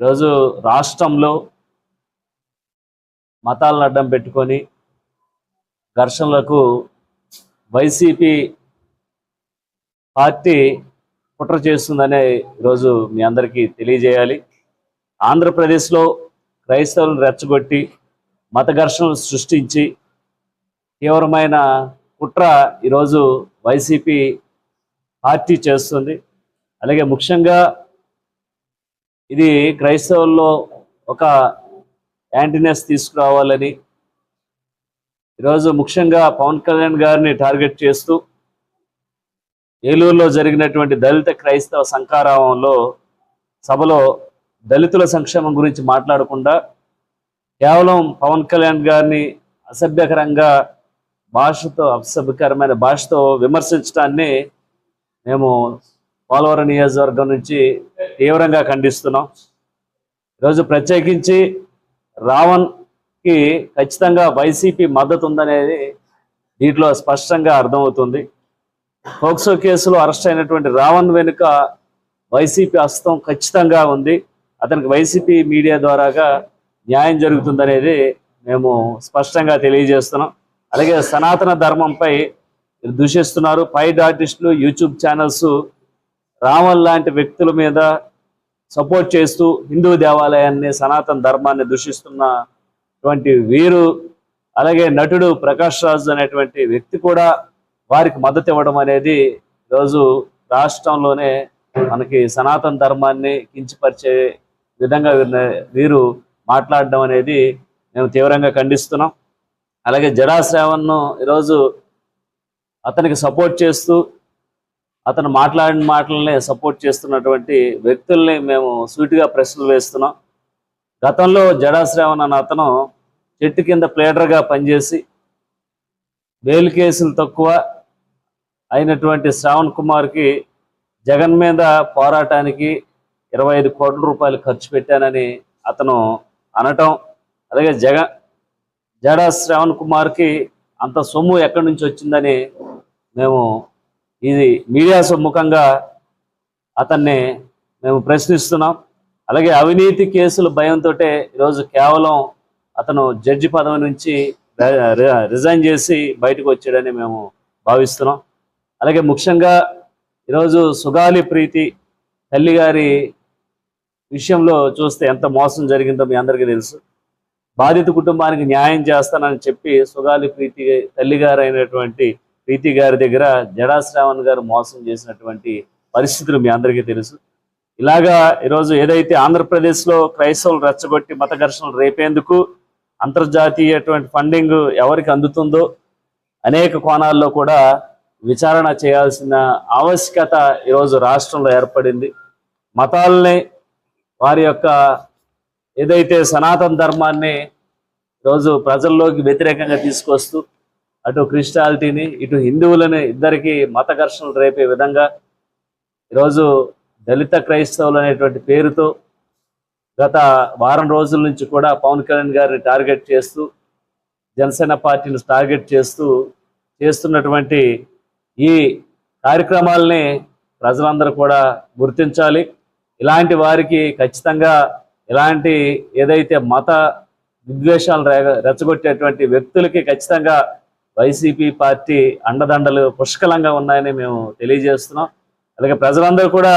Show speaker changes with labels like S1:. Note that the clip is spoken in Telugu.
S1: ఈరోజు రాష్ట్రంలో మతాలను అడ్డం పెట్టుకొని ఘర్షణలకు వైసీపీ పార్టీ కుట్ర చేస్తుందనే ఈరోజు మీ అందరికీ తెలియజేయాలి. ఆంధ్రప్రదేశ్లో క్రైస్తవులను రెచ్చగొట్టి మత ఘర్షణలు సృష్టించి తీవ్రమైన కుట్ర ఈరోజు వైసీపీ పార్టీ చేస్తుంది. అలాగే ముఖ్యంగా ఇది క్రైస్తవుల్లో ఒక యాంటీనెస్ తీసుకురావాలని ఈరోజు ముఖ్యంగా పవన్ కళ్యాణ్ గారిని టార్గెట్ చేస్తూ ఏలూరులో జరిగినటువంటి దళిత క్రైస్తవ శంఖారావంలో సభలో దళితుల సంక్షేమం గురించి మాట్లాడకుండా కేవలం పవన్ కళ్యాణ్ గారిని అసభ్యకరమైన భాషతో విమర్శించడాన్ని మేము పోలవరం నియోజకవర్గం నుంచి తీవ్రంగా ఖండిస్తున్నాం. ఈరోజు ప్రత్యేకించి రావణ్కి ఖచ్చితంగా వైసీపీ మద్దతు ఉందనేది దీంట్లో స్పష్టంగా అర్థమవుతుంది. పోక్సో కేసులో అరెస్ట్ అయినటువంటి రావణ్ వెనుక వైసీపీ హస్తం ఖచ్చితంగా ఉంది. అతనికి వైసీపీ మీడియా ద్వారాగా న్యాయం జరుగుతుందనేది మేము స్పష్టంగా తెలియజేస్తున్నాం. అలాగే సనాతన ధర్మంపై దూషిస్తున్నారు. పైడ్ ఆర్టిస్టులు, యూట్యూబ్ ఛానల్స్ రావణ్ లాంటి వ్యక్తుల మీద సపోర్ట్ చేస్తూ హిందూ దేవాలయాన్ని, సనాతన ధర్మాన్ని దూషిస్తున్నటువంటి వీరు, అలాగే నటుడు ప్రకాష్ రాజ్ అనేటువంటి వ్యక్తి కూడా వారికి మద్దతు ఇవ్వడం అనేది ఈరోజు రాష్ట్రంలోనే మనకి సనాతన ధర్మాన్ని కించపరిచే విధంగా వీరు మాట్లాడడం అనేది మేము తీవ్రంగా ఖండిస్తున్నాం. అలాగే జడా శ్రావణ్ను ఈరోజు అతనికి సపోర్ట్ చేస్తూ అతను మాట్లాడిన మాటలనే సపోర్ట్ చేస్తున్నటువంటి వ్యక్తుల్ని మేము సూటిగా ప్రశ్నలు వేస్తున్నాం. గతంలో జడా శ్రావణ్ అన్న అతను చెట్టు కింద ప్లేడర్గా పనిచేసి బెయిల్ కేసులు తక్కువ అయినటువంటి శ్రావణ్ కుమార్కి జగన్ మీద పోరాటానికి 25 కోట్ల రూపాయలు ఖర్చు పెట్టానని అతను అనటం, అలాగే జడా శ్రావణ్ కుమార్కి అంత సొమ్ము ఎక్కడి నుంచి వచ్చిందని మేము ఇది మీడియా సమ్ముఖంగా అతన్ని మేము ప్రశ్నిస్తున్నాం. అలాగే అవినీతి కేసుల భయంతో ఈరోజు కేవలం అతను జడ్జి పదవి నుంచి రిజైన్ చేసి బయటకు వచ్చాడని మేము భావిస్తున్నాం. అలాగే ముఖ్యంగా ఈరోజు సుగాలి ప్రీతి తల్లి గారి విషయంలో చూస్తే ఎంత మోసం జరిగిందో మీ అందరికీ తెలుసు. బాధిత కుటుంబానికి న్యాయం చేస్తానని చెప్పి సుగాలి ప్రీతి తల్లి గారు అయినటువంటి ప్రీతి గారి దగ్గర జడా శ్రావణ్ గారు మోసం చేసినటువంటి పరిస్థితులు మీ అందరికీ తెలుసు. ఇలాగా ఈరోజు ఏదైతే ఆంధ్రప్రదేశ్లో క్రైస్తవులు రెచ్చగొట్టి మత ఘర్షణలు రేపేందుకు అంతర్జాతీయటువంటి ఫండింగ్ ఎవరికి అందుతుందో అనేక కోణాల్లో కూడా విచారణ చేయాల్సిన ఆవశ్యకత ఈరోజు రాష్ట్రంలో ఏర్పడింది. మతాలని వారి యొక్క ఏదైతే సనాతన ధర్మాన్ని ఈరోజు ప్రజల్లోకి వ్యతిరేకంగా తీసుకొస్తూ అటు క్రిస్టియానిటీని ఇటు హిందువులని ఇద్దరికి మత ఘర్షణలు రేపే విధంగా ఈరోజు దళిత క్రైస్తవులు అనేటువంటి పేరుతో గత వారం రోజుల నుంచి కూడా పవన్ కళ్యాణ్ గారిని టార్గెట్ చేస్తూ జనసేన పార్టీని టార్గెట్ చేస్తున్నటువంటి ఈ కార్యక్రమాలని ప్రజలందరూ కూడా గుర్తించాలి. ఇలాంటి వారికి ఖచ్చితంగా ఇలాంటి ఏదైతే మత విద్వేషాలు రెచ్చగొట్టేటువంటి వ్యక్తులకి ఖచ్చితంగా వైసీపీ పార్టీ అండదండలు పుష్కలంగా ఉన్నాయని మేము తెలియజేస్తున్నాం. అలాగే ప్రజలందరూ కూడా